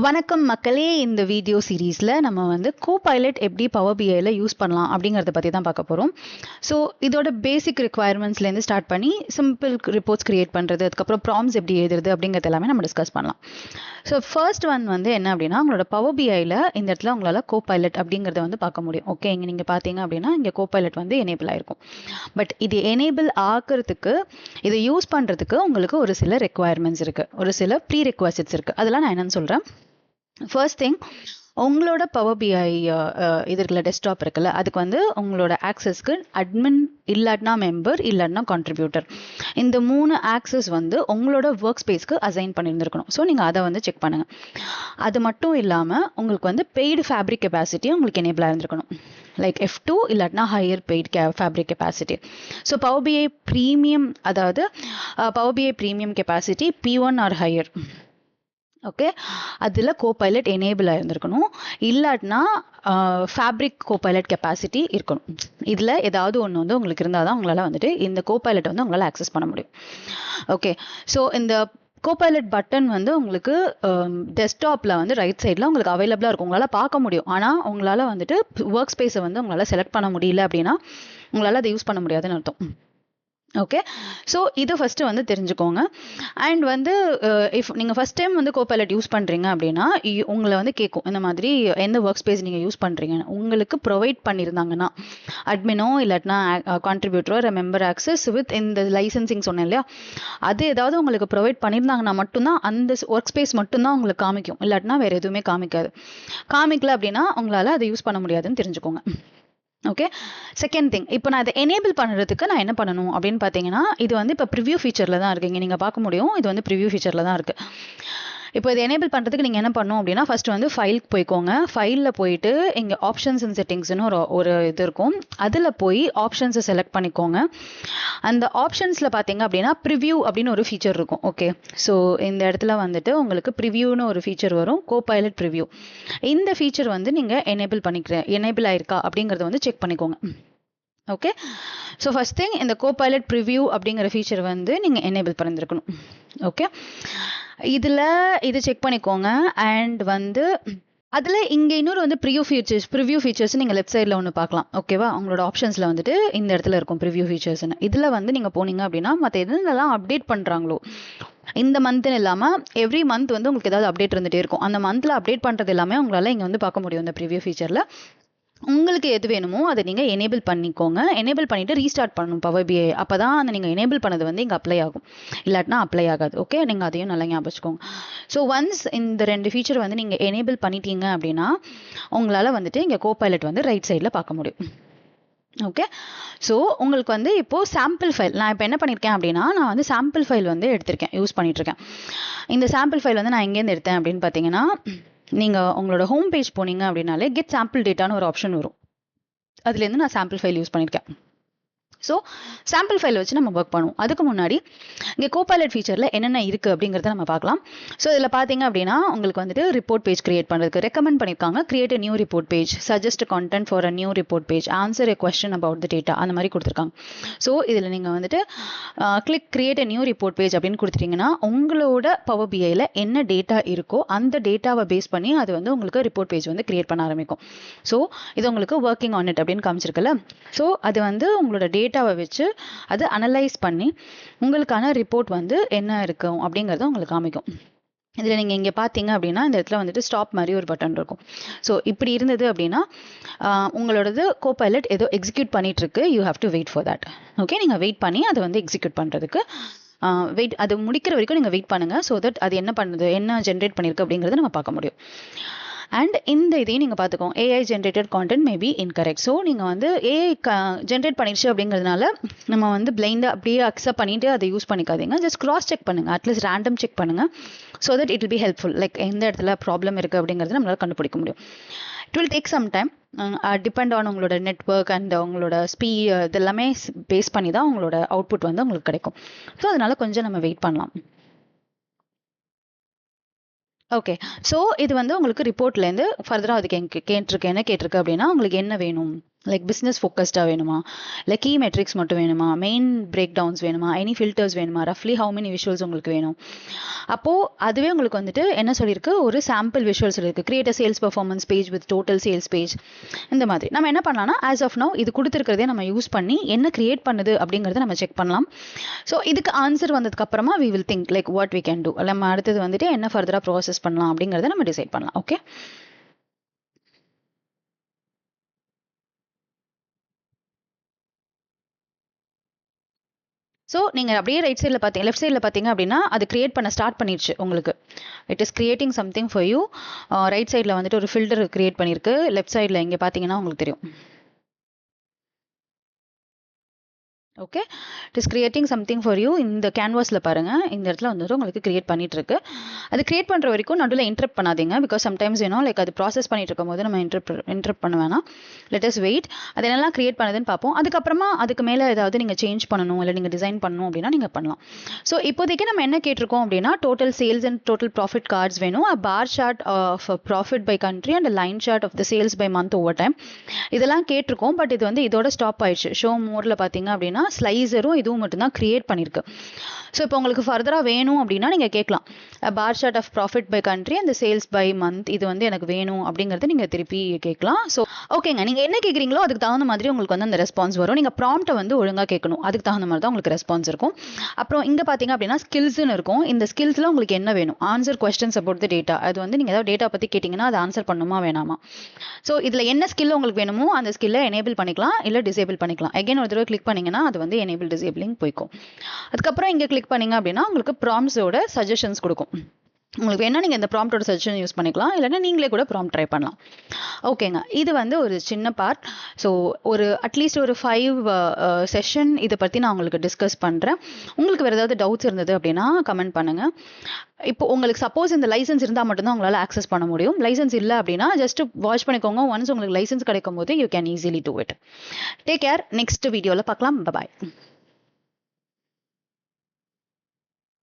வணக்கம் மக்களே. இந்த வீடியோ சீரீஸில் நம்ம வந்து கோபைலட் எப்படி பவர் பிஐயில் யூஸ் பண்ணலாம் அப்படிங்கிறத பற்றி தான் பார்க்க போகிறோம். ஸோ இதோட பேசிக் ரிக்குவயர்மெண்ட்ஸ்லேருந்து ஸ்டார்ட் பண்ணி சிம்பிள் ரிப்போர்ட்ஸ் கிரியேட் பண்ணுறது, அதுக்கப்புறம் ப்ராம்ஸ் எப்படி எழுதுறது அப்படிங்கிறது எல்லாமே நம்ம டிஸ்கஸ் பண்ணலாம். ஸோ ஃபர்ஸ்ட் ஒன் வந்து என்ன அப்படின்னா, உங்களோட பவர் பிஐயில் இந்த இடத்துல உங்களால் கோபைலட் அப்படிங்கிறத வந்து பார்க்க முடியும். ஓகே, இங்கே நீங்கள் பார்த்தீங்க அப்படின்னா இங்கே கோபைலட் வந்து எனேபிள் ஆயிருக்கும். பட் இது எனேபிள் ஆகிறதுக்கு, இதை யூஸ் பண்ணுறதுக்கு உங்களுக்கு ஒரு சில ரெக்குவயர்மெண்ட்ஸ் இருக்குது, ஒரு சில ப்ரீ ரெக்வசிட்ஸ் இருக்குது. அதெல்லாம் நான் என்னன்னு சொல்கிறேன். ஃபர்ஸ்ட் திங், உங்களோட பவர் பிஐ இது இருக்குல்ல, டெஸ்க்டாப் இருக்குல்ல, அதுக்கு வந்து உங்களோட ஆக்சஸ்க்கு அட்மின் இல்லாட்டினா மெம்பர் இல்லாட்டினா கான்ட்ரிபியூட்டர், இந்த 3 ஆக்சஸ் வந்து உங்களோட ஒர்க் ஸ்பேஸ்க்கு அசைன் பண்ணியிருந்துருக்கணும். ஸோ நீங்கள் அதை வந்து செக் பண்ணுங்கள். அது மட்டும் இல்லாமல் உங்களுக்கு வந்து பெய்டு ஃபேப்ரிக் கெப்பாசிட்டி உங்களுக்கு எனேபிள் ஆயிருந்துருக்கணும், லைக் F2 இல்லாட்டினா higher paid Fabric capacity. So Power BI premium, அதாவது Power BI premium capacity P1 or higher. Okay, அதில் கோபைலட் எனேபிள் ஆயிருந்திருக்கணும். இல்லாட்டினா ஃபேப்ரிக் கோபைலட் கெப்பாசிட்டி இருக்கணும். இதில் ஏதாவது ஒன்று வந்து உங்களுக்கு இருந்தால் தான் உங்களால் வந்துட்டு இந்த கோபைலட் வந்து உங்களால் ஆக்சஸ் பண்ண முடியும். ஓகே, ஸோ இந்த கோபைலட் பட்டன் வந்து உங்களுக்கு டெஸ்க்டாப்பில் வந்து ரைட் சைடில் உங்களுக்கு அவைலபிளாக இருக்கும், உங்களால் பார்க்க முடியும். ஆனால் உங்களால் வந்துட்டு ஒர்க் ஸ்பேஸை வந்து உங்களால் செலக்ட் பண்ண முடியல அப்படின்னா உங்களால் அதை யூஸ் பண்ண முடியாதுன்னு அர்த்தம். ஓகே, ஸோ இது ஃபஸ்ட்டு வந்து தெரிஞ்சுக்கோங்க. அண்ட் வந்து இஃப் நீங்கள் ஃபஸ்ட் டைம் வந்து கோபைலட் யூஸ் பண்ணுறீங்க அப்படின்னா உங்களை வந்து கேட்கும், இந்த மாதிரி எந்த ஒர்க் ஸ்பேஸ் நீங்கள் யூஸ் பண்ணுறீங்கன்னு. உங்களுக்கு ப்ரொவைட் பண்ணியிருந்தாங்கன்னா அட்மினோ இல்லாட்டினா கான்ட்ரிபியூட்டரோ மெம்பர் ஆக்சஸ் வித் இந்த லைசன்சிங் சொன்னேன் இல்லையா, அது ஏதாவது உங்களுக்கு ப்ரொவைட் பண்ணியிருந்தாங்கன்னா மட்டும்தான் அந்த ஒர்க் ஸ்பேஸ் மட்டும்தான் உங்களுக்கு காமிக்கும், இல்லாட்டினா வேறு எதுவுமே காமிக்காது. காமிக்கல அப்படின்னா உங்களால் அதை யூஸ் பண்ண முடியாதுன்னு தெரிஞ்சுக்கோங்க. ஓகே, செகண்ட் திங், இப்போ நான் இதை எனேபிள் பண்ணுறதுக்கு நான் என்ன பண்ணணும் அப்படின்னு பார்த்தீங்கன்னா, இது வந்து இப்போ ப்ரிவ்யூ ஃபீச்சரில் தான் இருக்குது. இங்கே நீங்கள் பார்க்க முடியும், இது வந்து ப்ரிவ்யூ ஃபீச்சரில் தான் இருக்குது. இப்போ இதை எனேபிள் பண்ணுறதுக்கு நீங்கள் என்ன பண்ணணும் அப்படின்னா, ஃபர்ஸ்ட் வந்து ஃபைலுக்கு போய்க்கோங்க. ஃபைலில் போயிட்டு இங்கே ஆப்ஷன்ஸ் அண்ட் செட்டிங்ஸ்னு ஒரு இது இருக்கும், அதில் போய் ஆப்ஷன்ஸை செலக்ட் பண்ணிக்கோங்க. அந்த ஆப்ஷன்ஸில் பார்த்தீங்க அப்படின்னா ப்ரிவ்யூ அப்படின்னு ஒரு ஃபீச்சர் இருக்கும். ஓகே, ஸோ இந்த இடத்துல வந்துட்டு உங்களுக்கு ப்ரிவ்யூன்னு ஒரு ஃபீச்சர் வரும், கோபைலட் ப்ரிவ்யூ. இந்த ஃபீச்சர் வந்து நீங்கள் எனேபிள் ஆயிருக்கா அப்படிங்கிறத வந்து செக் பண்ணிக்கோங்க. ஓகே, ஸோ ஃபர்ஸ்ட் திங், இந்த கோபைலட் ப்ரிவ்யூ அப்படிங்கிற ஃபீச்சர் வந்து நீங்கள் எனேபிள் பண்ணியிருக்கணும். ஓகே, இதில் இது செக் பண்ணிக்கோங்க. அண்ட் வந்து அதில் இங்கே இன்னொரு வந்து ப்ரிவ்யூ ஃபீச்சர்ஸ் நீங்கள் லெஃப்ட் சைடில் ஒன்று பார்க்கலாம். ஓகேவா, உங்களோட ஆப்ஷன்ஸில் வந்துட்டு இந்த இடத்துல இருக்கும் ப்ரிவ்யூ ஃபீச்சர்ஸ்னு. இதில் வந்து நீங்கள் போனீங்க அப்படின்னா மற்ற எதுலாம் அப்டேட் பண்ணுறாங்களோ, இந்த மந்த்னு இல்லாமல் எவ்ரி மந்த் வந்து உங்களுக்கு ஏதாவது அப்டேட் இருந்துகிட்டே இருக்கும். அந்த மந்தில் அப்டேட் பண்ணுறது எல்லாமே உங்களால் இங்கே வந்து பார்க்க முடியும் இந்த ப்ரிவ்யூ ஃபீச்சரில். உங்களுக்கு எது வேணுமோ அதை நீங்கள் எனேபிள் பண்ணிக்கோங்க. எனேபிள் பண்ணிவிட்டு ரீஸ்டார்ட் பண்ணணும் பவர் பிஐ. அப்போ தான் அந்த நீங்கள் எனேபிள் பண்ணது வந்து இங்கே அப்ளை ஆகும், இல்லாட்டினா அப்ளை ஆகாது. ஓகே, நீங்கள் அதையும் நல்லா ஞாபகம் வச்சுக்கோங்க. ஸோ ஒன்ஸ் இந்த 2 ஃபீச்சர் வந்து நீங்கள் எனேபிள் பண்ணிட்டீங்க அப்படின்னா உங்களால் வந்துட்டு இங்கே கோபைலட் வந்து ரைட் சைடில் பார்க்க முடியும். ஓகே, ஸோ உங்களுக்கு வந்து இப்போது சாம்பிள் ஃபைல் நான் இப்போ என்ன பண்ணியிருக்கேன் அப்படின்னா, நான் வந்து சாம்பிள் ஃபைல் வந்து எடுத்திருக்கேன், யூஸ் பண்ணிகிட்ருக்கேன். இந்த சாம்பிள் ஃபைல் வந்து நான் எங்கேருந்து எடுத்தேன் அப்படின்னு பார்த்தீங்கன்னா, நீங்கள் உங்களோட ஹோம் பேஜ் போனீங்க அப்படின்னாலே கெட் சாம்பிள் டேட்டான்னு ஒரு ஆப்ஷன் வரும். அதுலேருந்து நான் சாம்பிள் ஃபைல் யூஸ் பண்ணியிருக்கேன். ஸோ சாம்பிள் ஃபைல் வச்சு நம்ம ஒர்க் பண்ணுவோம். அதுக்கு முன்னாடி இங்கே கோபைலட் ஃபீச்சரில் என்னென்ன இருக்குது அப்படிங்கிறத நம்ம பார்க்கலாம். ஸோ இதில் பார்த்தீங்க அப்படின்னா உங்களுக்கு வந்துட்டு ரிப்போர்ட் பேஜ் கிரியேட் பண்ணுறதுக்கு ரெக்கமெண்ட் பண்ணியிருக்காங்க. Create a new report page, suggest content for a new report page, answer a question about the data, அந்த மாதிரி கொடுத்துருக்காங்க. ஸோ இதில் நீங்கள் வந்துட்டு click create a new report page அப்படின்னு கொடுத்துட்டிங்கன்னா உங்களோட பவர் பிஐயில் என்ன டேட்டா இருக்கோ அந்த டேட்டாவை பேஸ் பண்ணி அது வந்து உங்களுக்கு ரிப்போர்ட் பேஜ் வந்து கிரியேட் பண்ண ஆரம்பிக்கும். ஸோ இது உங்களுக்கு ஒர்க்கிங் ஆன் இட் அப்படின்னு காமிச்சிருக்குல்ல. ஸோ அது வந்து உங்களோட டேட்டாவை வச்சு அது அனலைஸ் பண்ணி உங்களுக்கான ரிப்போர்ட் வந்து என்ன இருக்கும் அப்படிங்கிறத உங்களுக்கு காமிக்கும். இதில் நீங்கள் இங்கே பார்த்தீங்க அப்படின்னா இந்த இடத்துல வந்துட்டு ஸ்டாப் மாதிரி ஒரு பட்டன் இருக்கும். ஸோ இப்படி இருந்தது அப்படின்னா உங்களோடது கோபைலட் ஏதோ எக்ஸிக்யூட் பண்ணிகிட்ருக்கு, you have to wait for that. Okay, நீங்கள் வெயிட் பண்ணி அதை வந்து எக்ஸிக்யூட் பண்ணுறதுக்கு அது முடிக்கிற வரைக்கும் நீங்கள் வெயிட் பண்ணுங்கள். ஸோ தட் அது என்ன பண்ணுது, என்ன ஜென்ரேட் பண்ணியிருக்கு அப்படிங்கிறத நம்ம பார்க்க முடியும். அண்ட் இந்த இதையும் நீங்கள் பார்த்துக்கோங்க, AI generated content may be incorrect. So நீங்கள் வந்து ஏஐ ஜென்ரேட் பண்ணிடுச்சு அப்படிங்கிறதுனால நம்ம வந்து பிளைண்டாக அப்படியே அக்செப்ட் பண்ணிவிட்டு அதை யூஸ் பண்ணிக்காதீங்க. ஜஸ்ட் கிராஸ் செக் பண்ணுங்கள், அட்லீஸ்ட் ரேண்டம் செக் பண்ணுங்கள். So that it will be helpful. Like எந்த இடத்துல ப்ராப்ளம் இருக்குது அப்படிங்கிறது நம்மளால் கண்டுபிடிக்க முடியும். It will take some time, depend on உங்களோட நெட்வொர்க் அண்ட் உங்களோட இது எல்லாமே பேஸ் பண்ணி தான் உங்களோட அவுட்புட் வந்து உங்களுக்கு கிடைக்கும். ஸோ அதனால் கொஞ்சம் நம்ம வெயிட் பண்ணலாம். ஓகே, ஸோ இது வந்து உங்களுக்கு ரிப்போர்ட்லேருந்து ஃபர்தராக அதுக்கு என்ன கேட்டிருக்கு அப்படின்னா உங்களுக்கு என்ன வேணும், லைக் பிஸ்னஸ் ஃபோக்கஸ்டாக வேணுமா, இல்லை கீ மெட்ரிக்ஸ் மட்டும் வேணுமா, மெயின் பிரேக் டவுன்ஸ் வேணுமா, எனி ஃபில்டர்ஸ் வேணுமா, ரஃப்லி ஹவு மெனி விஷுவல்ஸ் உங்களுக்கு வேணும். அப்போது அதுவே உங்களுக்கு வந்துட்டு என்ன சொல்லியிருக்கு, ஒரு சாம்பிள் விஷுவல்ஸ் இருக்குது. Create a sales performance page with total sales page. இந்த மாதிரி நம்ம என்ன பண்ணலாம்னா ஆஸ் ஆஃப் நவ் இது கொடுத்துருக்கிறதே நம்ம யூஸ் பண்ணி என்ன கிரியேட் பண்ணுது அப்படிங்கிறத நம்ம செக் பண்ணலாம். ஸோ இதுக்கு ஆன்சர் வந்ததுக்கு அப்புறமா we will think like what we can do, நம்ம அடுத்தது வந்துட்டு என்ன ஃபர்தராக ப்ராசஸ் பண்ணலாம் அப்படிங்கிறத நம்ம டிசைட் பண்ணலாம். ஓகே, ஸோ நீங்கள் அப்படியே ரைட் சைடில் பார்த்தீங்க, லெஃப்ட் சைடில் பார்த்தீங்க அப்படின்னா அது கிரியேட் பண்ண ஸ்டார்ட் பண்ணிடுச்சு உங்களுக்கு. It is creating something for you. Right சைடில் வந்துட்டு ஒரு ஃபில்டர் கிரியேட் பண்ணியிருக்கு. லெஃப்ட் சைடில் இங்கே பார்த்தீங்கன்னா உங்களுக்கு தெரியும். Okay, it is creating something for you. இந்த கேன்வாஸில் பாருங்கள், இந்த இடத்துல வந்துட்டு உங்களுக்கு கிரியேட் பண்ணிட்டு இருக்கு. அது கிரியேட் பண்ணுற வரைக்கும் நடுவில் இன்டரப்ட் பண்ணாதீங்க. பிகாஸ் சம்டைம்ஸ் வேணும் லைக் அது ப்ராசஸ் பண்ணிட்டு இருக்கும் போது நம்ம இன்டரப்ட் பண்ண வேணாம். Let us wait. அது என்னெல்லாம் கிரியேட் பண்ணுதுன்னு பார்ப்போம். அதுக்கப்புறமா அதுக்கு மேலே ஏதாவது நீங்கள் சேஞ்ச் பண்ணணும் இல்லை நீங்கள் டிசைன் பண்ணணும் அப்படின்னா நீங்கள் பண்ணலாம். ஸோ இப்போதைக்கு நம்ம என்ன கேட்டிருக்கோம் அப்படின்னா total sales and total profit charts வேணும், a bar chart of profit by country and line chart of the sales by month over time. இதெல்லாம் கேட்டிருக்கோம். பட் இது வந்து இதோட ஸ்டாப் ஆயிடுச்சு. ஷோ மோரில் பார்த்தீங்க அப்படின்னா ஸ்லைசரும் இதுவும் மட்டும்தான் கிரியேட் பண்ணியிருக்கு. ஸோ இப்போ உங்களுக்கு ஃபர்தராக வேணும் அப்படின்னா நீங்கள் கேட்கலாம், bar chart of profit by country அந்த சேல்ஸ் பை மந்த் இது வந்து எனக்கு வேணும் அப்படிங்கிறது நீங்கள் திருப்பி கேட்கலாம். ஸோ ஓகேங்க, நீங்கள் என்ன கேட்குறீங்களோ அதுக்கு தகுந்த மாதிரி உங்களுக்கு வந்து அந்த ரெஸ்பான்ஸ் வரும். நீங்கள் ப்ராம்ப்ட்டை வந்து ஒழுங்காக கேட்கணும், அதுக்கு தகுந்த மாதிரி தான் உங்களுக்கு ரெஸ்பான்ஸ் இருக்கும். அப்புறம் இங்கே பார்த்தீங்க அப்படின்னா ஸ்கில்ஸ்னு இருக்கும். இந்த ஸ்கில்ஸில் உங்களுக்கு என்ன வேணும், answer questions about the data. அது வந்து நீங்கள் ஏதாவது டேட்டா பற்றி கேட்டிங்கன்னா அது ஆன்சர் பண்ணுமா வேணாமா. ஸோ இதில் என்ன ஸ்கில் உங்களுக்கு வேணுமோ அந்த ஸ்கில்லை எனேபிள் பண்ணிக்கலாம் இல்லை டிசேபிள் பண்ணிக்கலாம். அகைன் ஒரு தடவை கிளிக் பண்ணிங்கன்னா அது வந்து எனேபிள் டிசேபிளிங் போய்க்கும். அதுக்கப்புறம் இங்கே கிளிக் பண்ணிங்க அப்படின்னா உங்களுக்கு ப்ராம்ப்ஸோட சஜஷன்ஸ் கொடுக்கும். உங்களுக்கு வேணால் நீங்கள் இந்த ப்ராம்ப்டோட சஜஷன் யூஸ் பண்ணிக்கலாம், இல்லைன்னா நீங்களே கூட ப்ராம்ப்ட் ட்ரை பண்ணலாம். ஓகேங்க, இது வந்து ஒரு சின்ன பார்ட். ஸோ ஒரு அட்லீஸ்ட் ஒரு 5 செஷன் இதை பற்றி நான் உங்களுக்கு டிஸ்கஸ் பண்ணுறேன். உங்களுக்கு வேறு ஏதாவது டவுட்ஸ் இருந்தது அப்படின்னா கமெண்ட் பண்ணுங்கள். இப்போ உங்களுக்கு சப்போஸ் இந்த லைசன்ஸ் இருந்தால் மட்டும்தான் உங்களால் ஆக்சஸ் பண்ண முடியும். லைசன்ஸ் இல்லை அப்படின்னா ஜஸ்ட் வாட்ச் பண்ணிக்கோங்க. ஒன்ஸ் உங்களுக்கு லைசன்ஸ் கிடைக்கும் போது you can easily do it. Take care. Next வீடியோவில் பார்க்கலாம். பாய்.